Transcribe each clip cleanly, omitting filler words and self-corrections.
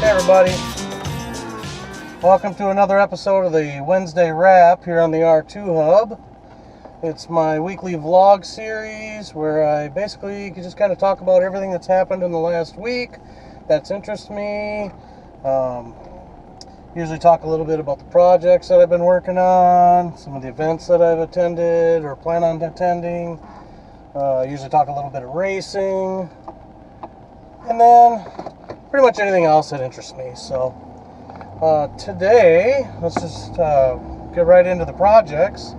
Hey everybody, welcome to another episode of the Wednesday Wrap here on the R2 Hub. It's my weekly vlog series where I basically just kind of talk about everything that's happened in the last week that's interests me. Usually talk a little bit about the projects that I've been working on, some of the events that I've attended or plan on attending. Usually talk a little bit of racing, and then pretty much anything else that interests me. So today, let's just get right into the projects.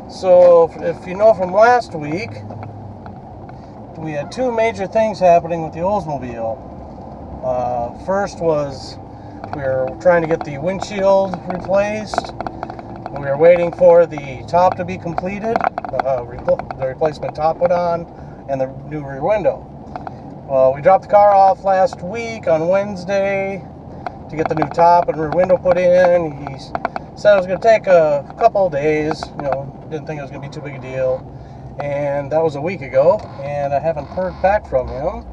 So if you know from last week, we had two major things happening with the Oldsmobile. First was we were trying to get the windshield replaced. We were waiting for the top to be completed, the replacement top put on, and the new rear window. We dropped the car off last week on Wednesday to get the new top and rear window put in. He said it was going to take a couple of days. Didn't think it was going to be too big a deal. And that was a week ago, and I haven't heard back from him.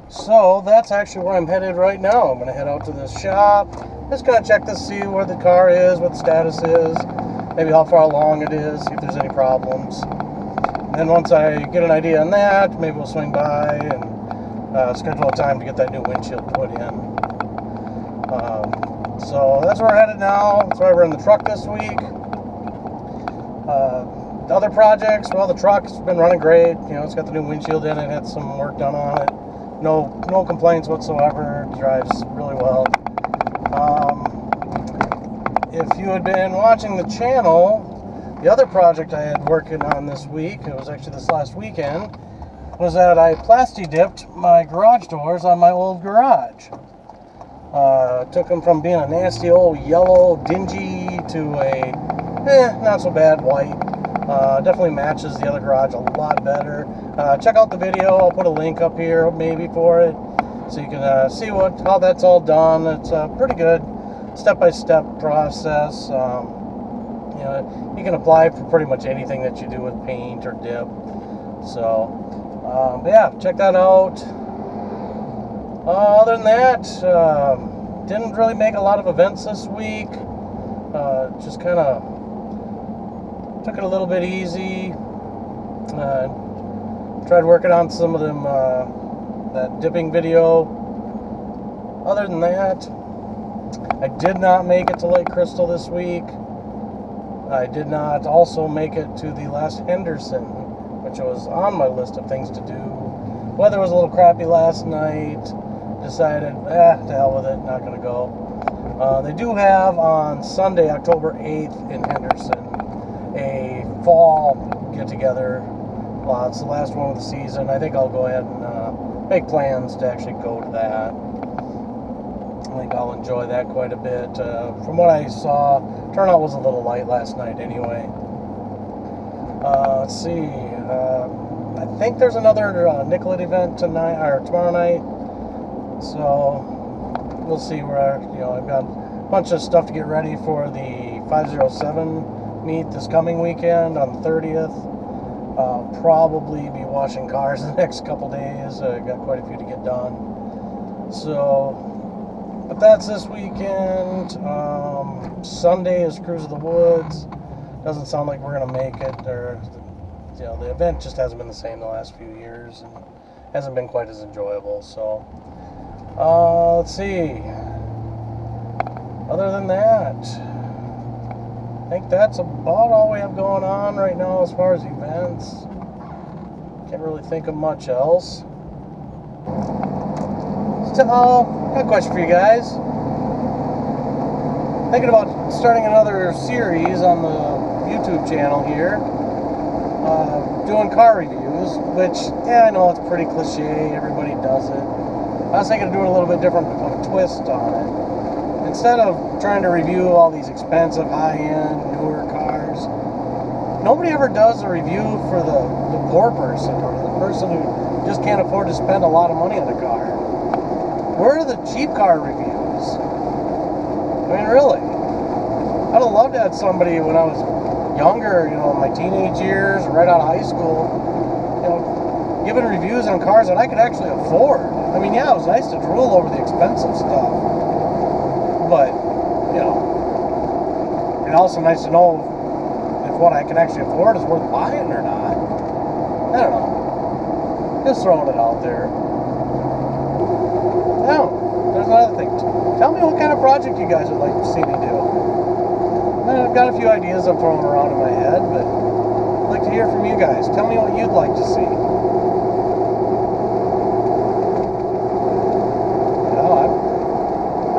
So that's actually where I'm headed right now. I'm going to head out to this shop, just kind of check to see where the car is, what the status is, maybe how far along it is, see if there's any problems. And then once I get an idea on that, maybe we'll swing by and schedule a time to get that new windshield put in. So that's where we're headed now. That's why we're in the truck this week. The other projects, well, the truck's been running great. It's got the new windshield in it, had some work done on it. No complaints whatsoever. It drives really well. If you had been watching the channel, the other project I had working on this week, it was actually this last weekend, was that I plasti-dipped my garage doors on my old garage. Took them from being a nasty old yellow dingy to a not so bad white. Definitely matches the other garage a lot better. Check out the video. I'll put a link up here maybe for it, so you can see how that's all done. It's a pretty good step-by-step process. You can apply for pretty much anything that you do with paint or dip. So but yeah, check that out. Other than that, didn't really make a lot of events this week. Just kind of took it a little bit easy. Tried working on some of them, that dipping video. Other than that, I did not make it to Lake Crystal this week. I did not also make it to the last Henderson, which was on my list of things to do. Weather was a little crappy last night. Decided, to hell with it, not going to go. They do have on Sunday, October 8th in Henderson, a fall get-together. It's the last one of the season. I think I'll go ahead and make plans to actually go to that. I think I'll enjoy that quite a bit. From what I saw, turnout was a little light last night anyway. Let's see. I think there's another Nicollet event tonight or tomorrow night. So we'll see where I've got a bunch of stuff to get ready for the 507 meet this coming weekend on the 30th. I'll probably be washing cars the next couple days. I've got quite a few to get done. So, but that's this weekend. Sunday is Cruise of the Woods. Doesn't sound like we're gonna make it. The event just hasn't been the same the last few years and hasn't been quite as enjoyable. So, let's see. Other than that, I think that's about all we have going on right now as far as events. Can't really think of much else. So, got a question for you guys. Thinking about starting another series on the YouTube channel here. Doing car reviews, which, I know it's pretty cliche, everybody does it. I was thinking of doing a little bit different of a twist on it. Instead of trying to review all these expensive, high-end, newer cars, nobody ever does a review for the poor person or the person who just can't afford to spend a lot of money on a car. Where are the cheap car reviews? I mean, really. I'd have loved to have somebody when I was younger, my teenage years, right out of high school, giving reviews on cars that I could actually afford. I mean, yeah, it was nice to drool over the expensive stuff, but, you know, it's also nice to know if what I can actually afford is worth buying or not. I don't know. Just throwing it out there. Now, there's another thing. Tell me what kind of project you guys would like to see me do. I've got a few ideas I'm throwing around in my head, but I'd like to hear from you guys. Tell me what you'd like to see.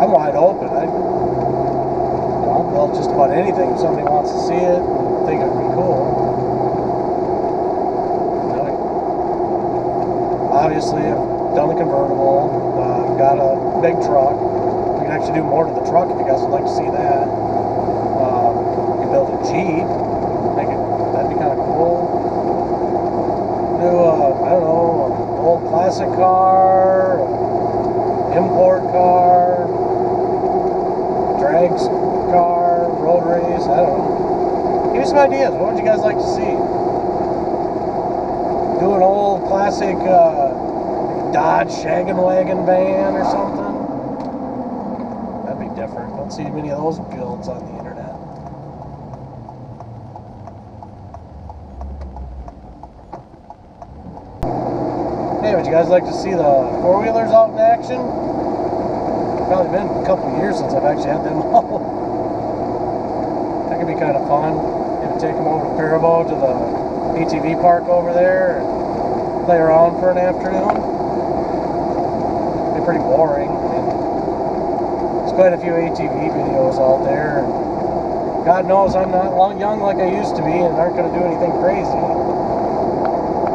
I'm wide open. I'll build just about anything if somebody wants to see it and think it would be cool. Obviously, I've done the convertible. I've got a big truck. We can actually do more to the truck if you guys would like to see that. We can build a Jeep. That'd be kind of cool. Do I don't know, an old classic car, import car, drags car, road race, I don't know. Give me some ideas. What would you guys like to see? Do an old classic Dodge shaggin' wagon van or something? That'd be different. Don't see many of those builds on the internet. Hey, would you guys like to see the four-wheelers out in action? Probably been a couple of years since I've actually had them out. That could be kind of fun. Maybe take them over to Faribault to the ATV park over there and play around for an afternoon. It'd be pretty boring. I mean, there's quite a few ATV videos out there. And God knows I'm not young like I used to be and aren't going to do anything crazy.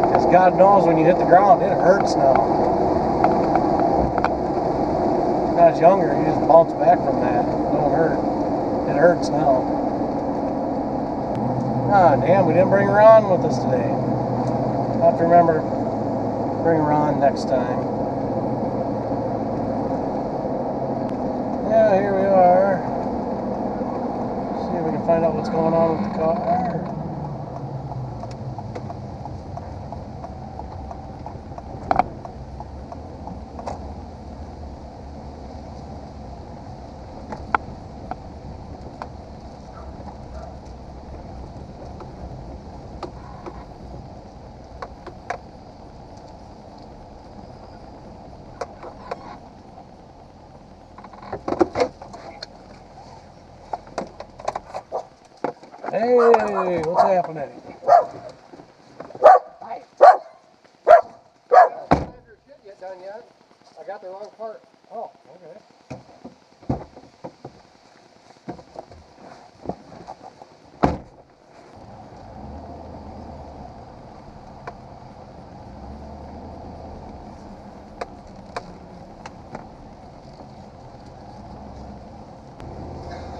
Because God knows when you hit the ground, it hurts now. When I was younger, you just bounce back from that. It don't hurt. It hurts now. Ah, damn, we didn't bring Ron with us today. I'll have to remember to bring Ron next time. Yeah, here we are. See if we can find out what's going on with the car. Hey, what's happening? Hi. Get done yet? I got the wrong part. Oh, okay.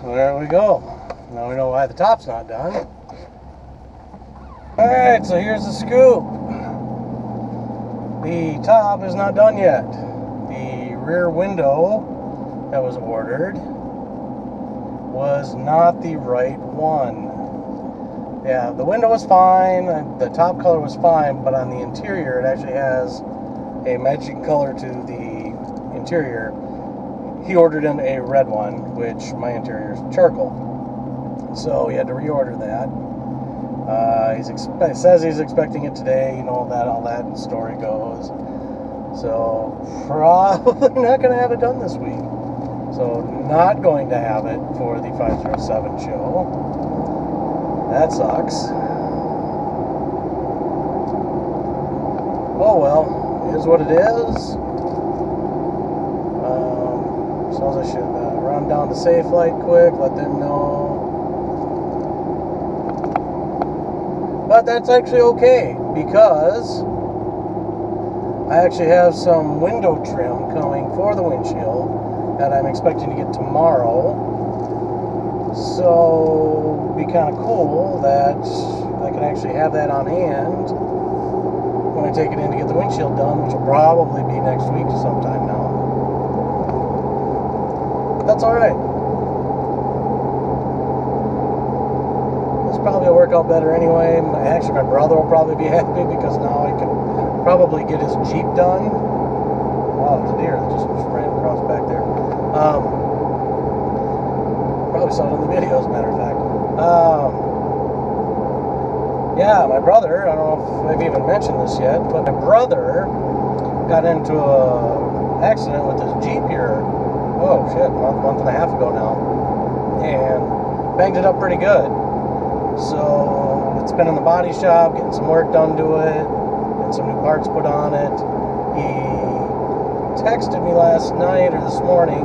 So there we go. Now we know why the top's not done. Alright, so here's the scoop. The top is not done yet. The rear window that was ordered was not the right one. Yeah, the window was fine, the top color was fine, but on the interior it actually has a matching color to the interior. He ordered in a red one, which my interior is charcoal. So he had to reorder that. He says he's expecting it today, you know, how that story goes. So probably not going to have it done this week. So not going to have it for the 507 show. That sucks. Oh well, it is what it is. Suppose I should run down to Safelite quick, let them know. But that's actually okay, because I actually have some window trim coming for the windshield that I'm expecting to get tomorrow. So it'd be kind of cool that I can actually have that on hand when I take it in to get the windshield done, which will probably be next week sometime now. But that's alright. Probably will work out better anyway. Actually, my brother will probably be happy because now I can probably get his Jeep done. Wow, there's a deer that just ran across back there. Probably saw it in the video, as a matter of fact. Yeah, my brother, I don't know if I've even mentioned this yet, but my brother got into an accident with his Jeep here, oh shit, a month and a half ago now, and banged it up pretty good. So it's been in the body shop, getting some work done to it, and some new parts put on it. He texted me last night or this morning,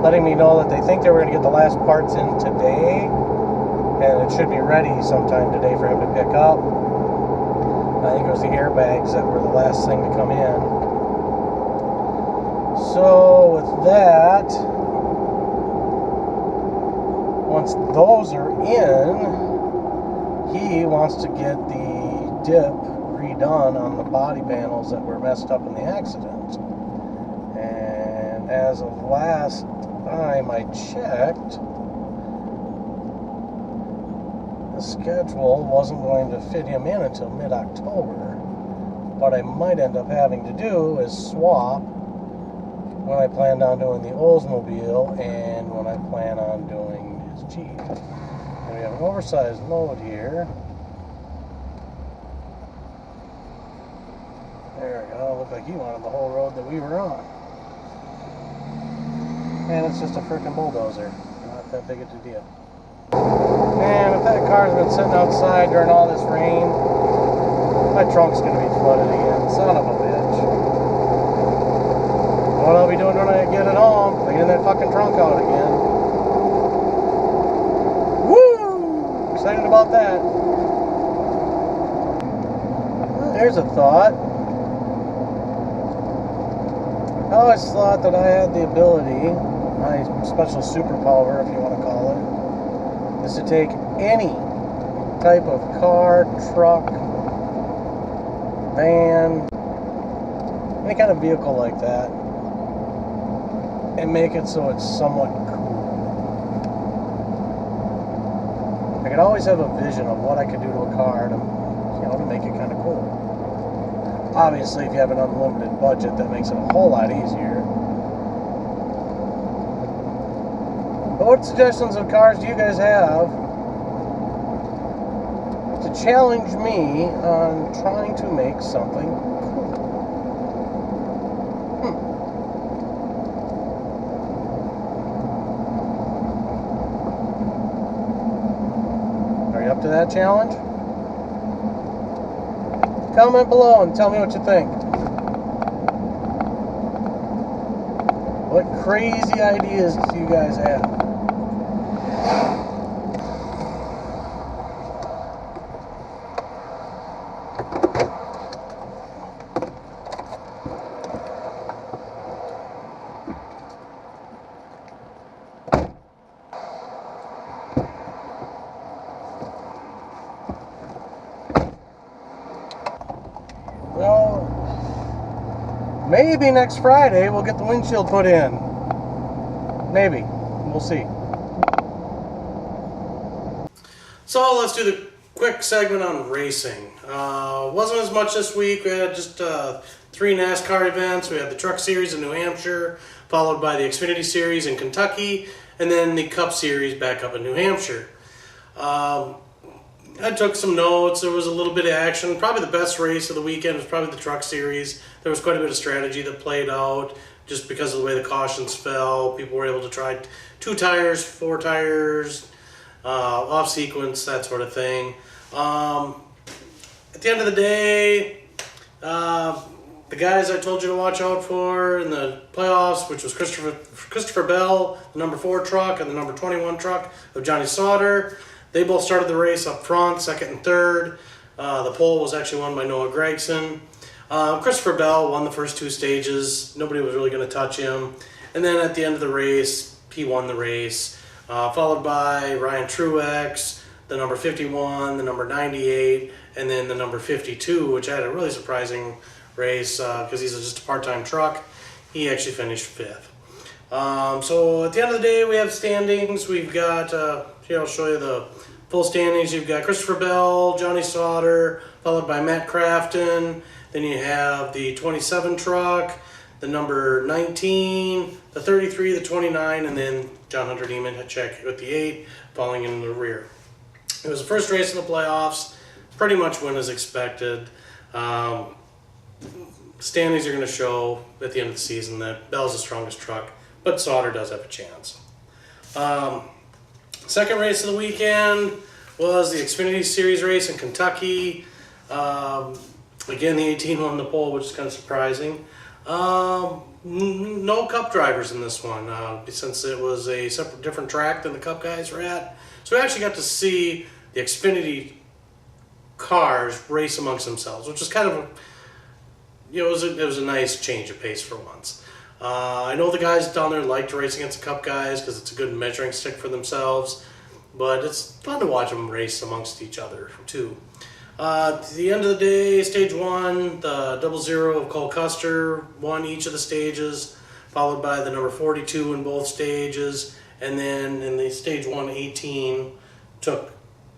letting me know that they think they were going to get the last parts in today, and it should be ready sometime today for him to pick up. I think it was the airbags that were the last thing to come in. So with that, once those are in, he wants to get the dip redone on the body panels that were messed up in the accident. And as of last time I checked, the schedule wasn't going to fit him in until mid-October. What I might end up having to do is swap when I planned on doing the Oldsmobile and when I plan on doing his Jeep. And we have an oversized load here. There we go. Looked like he wanted the whole road that we were on. And it's just a freaking bulldozer. Not that big of a deal. Man, if that car's been sitting outside during all this rain, my trunk's going to be flooded again. Son of a bitch. What I'll be doing when I get it home, cleaning that fucking trunk out again. Woo! Excited about that. There's a thought. I always thought that I had the ability, my special superpower, if you want to call it, is to take any type of car, truck, van, any kind of vehicle like that, and make it so it's somewhat cool. I could always have a vision of what I could do to a car to, to make it kind of cool. Obviously, if you have an unlimited budget, that makes it a whole lot easier. But what suggestions of cars do you guys have to challenge me on trying to make something cool? Are you up to that challenge? Comment below and tell me what you think. What crazy ideas do you guys have? Well, maybe next Friday we'll get the windshield put in. Maybe. We'll see. So let's do the quick segment on racing. Wasn't as much this week. We had just 3 NASCAR events. We had the Truck Series in New Hampshire, followed by the Xfinity Series in Kentucky, and then the Cup Series back up in New Hampshire. I took some notes. There was a little bit of action. Probably the best race of the weekend was probably the Truck Series. There was quite a bit of strategy that played out just because of the way the cautions fell. People were able to try 2 tires, 4 tires, off sequence, that sort of thing. At the end of the day, the guys I told you to watch out for in the playoffs, which was Christopher Bell, the number 4 truck, and the number 21 truck of Johnny Sauter. They both started the race up front, 2nd and 3rd. The pole was actually won by Noah Gragson. Christopher Bell won the first 2 stages. Nobody was really going to touch him. And then at the end of the race, he won the race, followed by Ryan Truex, the number 51, the number 98, and then the number 52, which had a really surprising race because he's just a part-time truck. He actually finished 5th. So at the end of the day, we have standings. We've got, here I'll show you the full standings. You've got Christopher Bell, Johnny Sauter, followed by Matt Crafton, Then you have the 27 truck, the number 19, the 33, the 29, and then John Hunter Nemechek with the 8 falling in the rear. It was the first race in the playoffs, pretty much went as expected. Standings are going to show at the end of the season that Bell's the strongest truck, but Sauter does have a chance. Second race of the weekend was the Xfinity Series race in Kentucky. Again, the 18 won the pole, which is kind of surprising. No Cup drivers in this one, since it was a different track than the Cup guys were at. So we actually got to see the Xfinity cars race amongst themselves, which was kind of it was a nice change of pace for once. I know the guys down there like to race against the Cup guys because it's a good measuring stick for themselves, but it's fun to watch them race amongst each other too. At the end of the day, stage 1, the 00 of Cole Custer won each of the stages, followed by the number 42 in both stages, and then in the stage 1, 18 took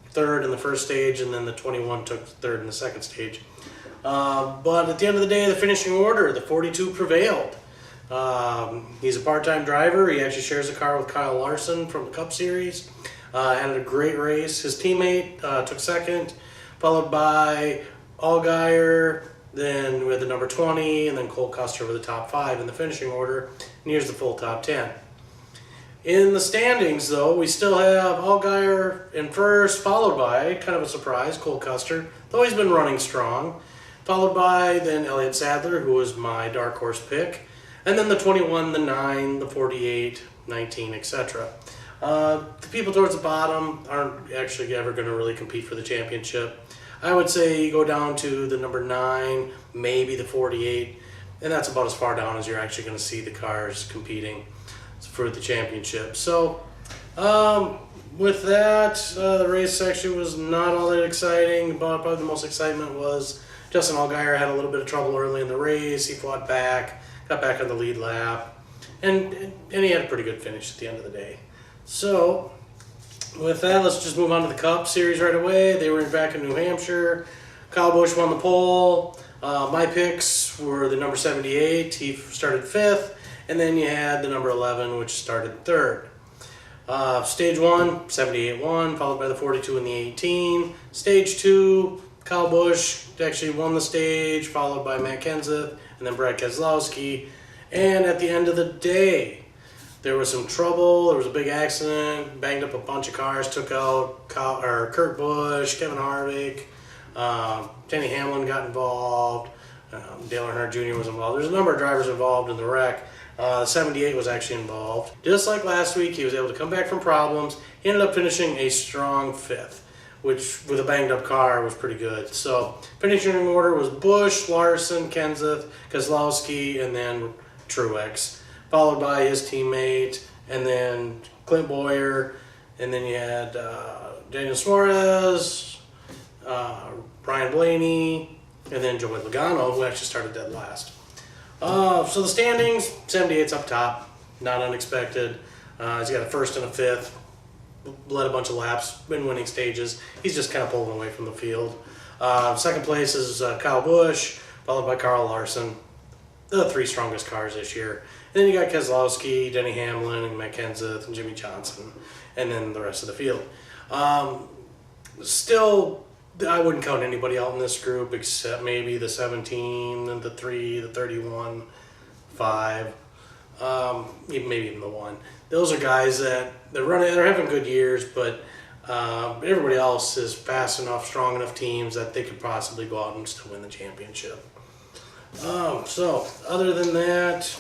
third in the first stage, and then the 21 took third in the second stage. But at the end of the day, the finishing order, the 42 prevailed. He's a part-time driver. He actually shares a car with Kyle Larson from the Cup Series. Had a great race. His teammate took second, followed by Allgaier, then with the number 20, and then Cole Custer with the top 5 in the finishing order. And here's the full top 10. In the standings, though, we still have Allgaier in first, followed by, kind of a surprise, Cole Custer, though he's been running strong. Followed by then Elliott Sadler, who was my dark horse pick. And then the 21, the 9, the 48, 19, etc. The people towards the bottom aren't actually ever going to really compete for the championship. I would say you go down to the number 9, maybe the 48, and that's about as far down as you're actually going to see the cars competing for the championship. So with that, the race actually was not all that exciting, but probably the most excitement was Justin Allgaier had a little bit of trouble early in the race. He fought back, got back on the lead lap, and he had a pretty good finish at the end of the day. So with that, let's just move on to the Cup Series right away. They were back in New Hampshire. Kyle Busch won the pole. My picks were the number 78. He started 5th. And then you had the number 11, which started 3rd. Stage 1, 78 won, followed by the 42 and the 18. Stage 2, Kyle Busch actually won the stage, followed by Matt Kenseth and then Brad Keselowski. And at the end of the day, there was some trouble. There was a big accident, banged up a bunch of cars, took out Kurt Busch, Kevin Harvick, Denny Hamlin got involved, Dale Earnhardt Jr. was involved. There's a number of drivers involved in the wreck. 78 was actually involved. Just like last week, he was able to come back from problems. He ended up finishing a strong 5th, which with a banged up car was pretty good. So finishing order was Busch, Larson, Kenseth, Keselowski, and then Truex, followed by his teammate, and then Clint Bowyer, and then you had Daniel Suarez, Brian Blaney, and then Joey Logano, who actually started dead last. So the standings, 78's up top, not unexpected. He's got a 1st and a 5th, led a bunch of laps, been winning stages. He's just kind of pulling away from the field. Second place is Kyle Busch, followed by Carl Larson, the 3 strongest cars this year. And then you got Keselowski, Denny Hamlin, and Matt Kenseth, and Jimmy Johnson, and then the rest of the field. Still, I wouldn't count anybody out in this group except maybe the 17, and the 3, the 31, 5, maybe even the 1. Those are guys that they're having good years, but everybody else is fast enough, strong enough teams that they could possibly go out and still win the championship. So other than that,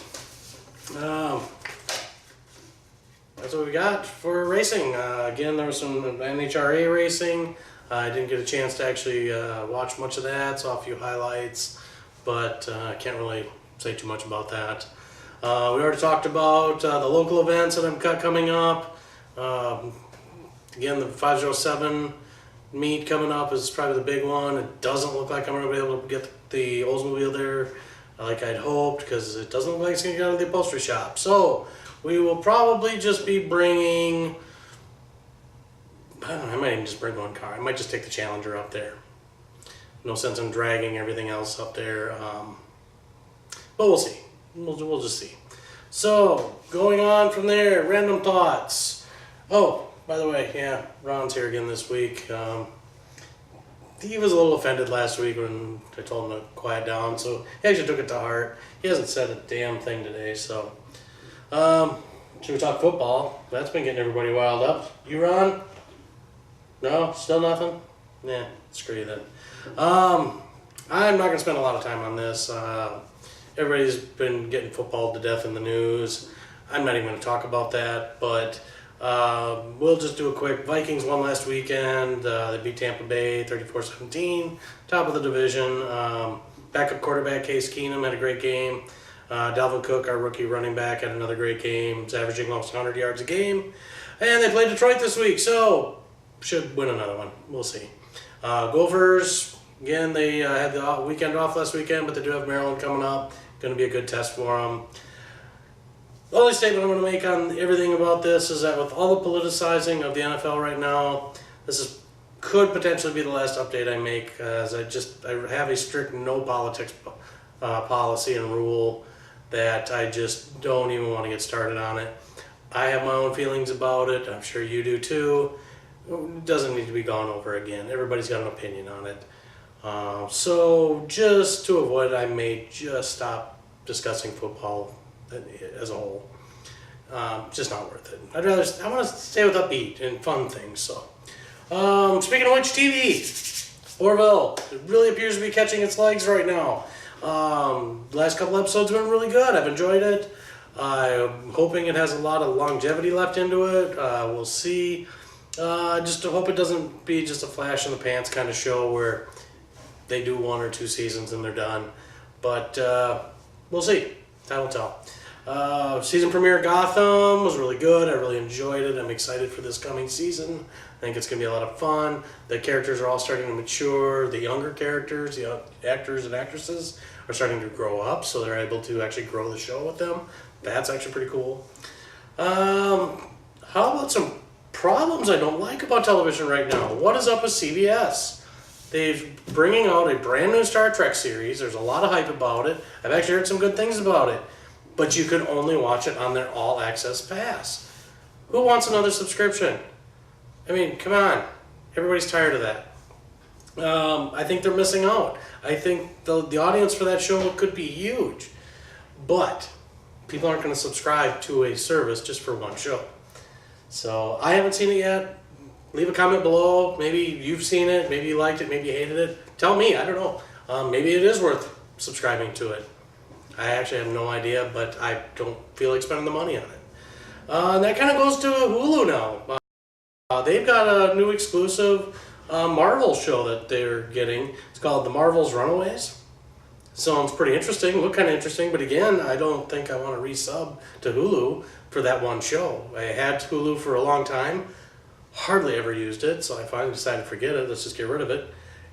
that's what we got for racing. Again, there was some NHRA racing. I didn't get a chance to actually watch much of that, saw a few highlights, but I can't really say too much about that. We already talked about the local events that I've got coming up. Again, the 507 meet coming up is probably the big one. It doesn't look like I'm going to be able to get the Oldsmobile there like I'd hoped, because it doesn't look like it's going to get out of the upholstery shop. So we will probably just be bringing, I don't know, I might even just bring one car. I might just take the Challenger up there. no sense in dragging everything else up there. But we'll see. We'll just see. So, going on from there, random thoughts. Oh, by the way, yeah, Ron's here again this week. He was a little offended last week when I told him to quiet down, so he actually took it to heart. He hasn't said a damn thing today, so. Should we talk football? That's been getting everybody wild up. You, Ron? No? Still nothing? Nah, screw you then. I'm not going to spend a lot of time on this. Everybody's been getting football to death in the news. I'm not even going to talk about that, but we'll just do a quick. Vikings won last weekend. They beat Tampa Bay 34-17, top of the division. Backup quarterback Case Keenum had a great game. Dalvin Cook, our rookie running back, had another great game. He's averaging almost 100 yards a game. And they play Detroit this week, so should win another one. We'll see. Gophers, again, they had the weekend off last weekend, but they do have Maryland coming up. Going to be a good test for them. The only statement I'm going to make on everything about this is that with all the politicizing of the NFL right now, could potentially be the last update I make, as I have a strict no politics policy and rule that I just don't even want to get started on it. I have my own feelings about it. I'm sure you do too. It doesn't need to be gone over again. Everybody's got an opinion on it. So just to avoid it, I may just stop discussing football as a whole. Just not worth it. I want to stay with upbeat and fun things. So, speaking of which, TV, Orville, it really appears to be catching its legs right now. Last couple episodes have been really good. I've enjoyed it. I'm hoping it has a lot of longevity left into it. We'll see. Just to hope it doesn't be just a flash in the pants kind of show where they do 1 or 2 seasons and they're done. But we'll see. Time will tell. Season premiere Gotham was really good. I really enjoyed it. I'm excited for this coming season. I think it's going to be a lot of fun. The characters are all starting to mature. The younger characters, the actors and actresses, are starting to grow up, so they're able to actually grow the show with them. That's actually pretty cool. How about some problems I don't like about television right now? What is up with CBS? They're bringing out a brand new Star Trek series. There's a lot of hype about it. I've actually heard some good things about it. But you can only watch it on their all-access pass. Who wants another subscription? I mean, come on. Everybody's tired of that. I think they're missing out. I think the audience for that show could be huge. But people aren't going to subscribe to a service just for one show. So I haven't seen it yet. Leave a comment below. Maybe you've seen it. Maybe you liked it. Maybe you hated it. Tell me. I don't know. Maybe it is worth subscribing to it. I actually have no idea, but I don't feel like spending the money on it. And that kind of goes to Hulu now. They've got a new exclusive Marvel show that they're getting. It's called The Marvel's Runaways. Sounds pretty interesting. Look kind of interesting, but again, I don't think I want to resub to Hulu for that one show. I had Hulu for a long time. Hardly ever used it, so I finally decided to forget it. Let's just get rid of it.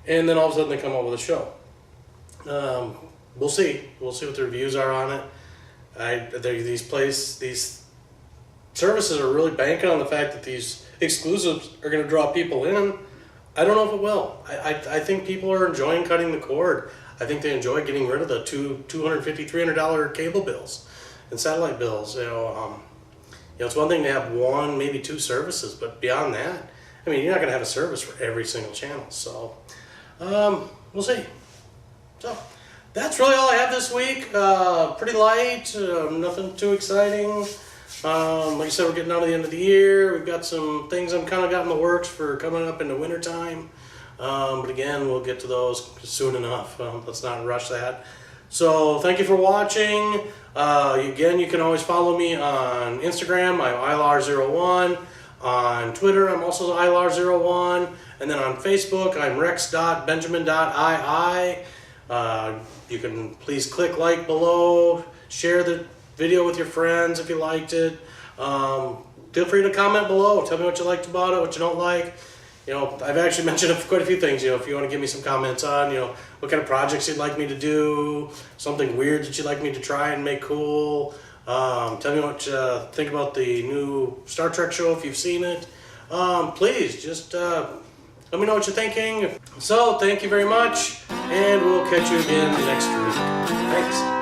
And then all of a sudden they come out with a show. We'll see. We'll see what the reviews are on it. These services are really banking on the fact that these exclusives are going to draw people in. I don't know if it will. I think people are enjoying cutting the cord. I think they enjoy getting rid of the $250, $300 cable bills and satellite bills. It's one thing to have 1, maybe 2 services, but beyond that, I mean, you're not going to have a service for every single channel. So, we'll see. So, that's really all I have this week. Pretty light, nothing too exciting. Like I said, we're getting out of the end of the year. We've got some things I'm kind of got in the works for coming up in the winter time. But again, we'll get to those soon enough. Let's not rush that. So thank you for watching. Again, you can always follow me on Instagram. I'm ILAR01. On Twitter, I'm also ILAR01. And then on Facebook, I'm rex.benjamin.ii. You can please click like below, share the video with your friends if you liked it. Feel free to comment below. Tell me what you liked about it, what you don't like. I've actually mentioned quite a few things. If you want to give me some comments on, what kind of projects you'd like me to do, something weird that you'd like me to try and make cool. Tell me what you think about the new Star Trek show if you've seen it. Please, just Let me know what you're thinking. So, thank you very much, and we'll catch you again next week. Thanks.